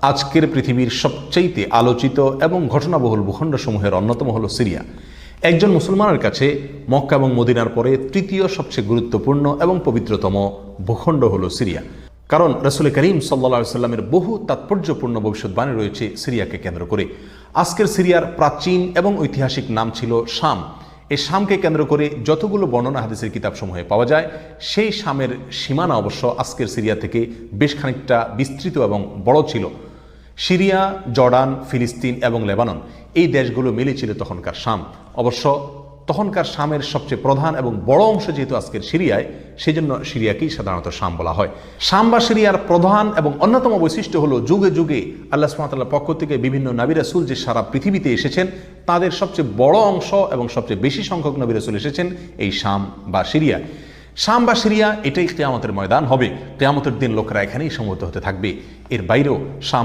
আজকের পৃথিবীর সবচেয়ে আলোচিত এবং ঘটনাবহুল ভূখণ্ডসমূহের অন্যতম হলো সিরিয়া। একজন মুসলমানের কাছে মক্কা এবং মদিনার পরে তৃতীয় সবচেয়ে গুরুত্বপূর্ণ এবং পবিত্রতম ভূখণ্ড হলো সিরিয়া। কারণ রাসূল করিম সাল্লাল্লাহু আলাইহি সাল্লামের বহু তাৎপর্যপূর্ণ ভবিষ্যৎবাণী রয়েছে সিরিয়াকে কেন্দ্র করে। আজকের সিরিয়ার প্রাচীন এবং ঐতিহাসিক নাম ছিল শাম। এই শামকে কেন্দ্র করে যতগুলো বর্ণনা হাদিসের কিতাবসমূহে পাওয়া যায়, সেই শামের সীমানা অবশ্য আজকের সিরিয়া থেকে বেশ খানিকটা বিস্তৃত এবং বড় ছিল। সিরিয়া, জর্ডান, ফিলিস্তিন এবং লেবানন এই দেশগুলো মিলে ছিল তখনকার শাম। অবশ্য তখনকার শামের সবচেয়ে প্রধান এবং বড় অংশ যেহেতু আজকের সিরিয়ায়, সেই জন্য সিরিয়াকেই সাধারণত শাম বলা হয়। শাম বা সিরিয়ার প্রধান এবং অন্যতম বৈশিষ্ট্য হলো যুগে যুগে আল্লাহ সুবহানাহু ওয়া তাআলার পক্ষ থেকে বিভিন্ন নবী রাসূল যে সারা পৃথিবীতে এসেছেন, তাদের সবচেয়ে বড় অংশ এবং সবচেয়ে বেশি সংখ্যক নবী রাসূল এসেছেন এই শাম বা সিরিয়া। শাম বা সিরিয়া এটাই কিয়ামতের ময়দান হবে। কিয়ামতের দিন লোকেরা এখানেই সমবেত হতে থাকবে। এর বাইরেও শাম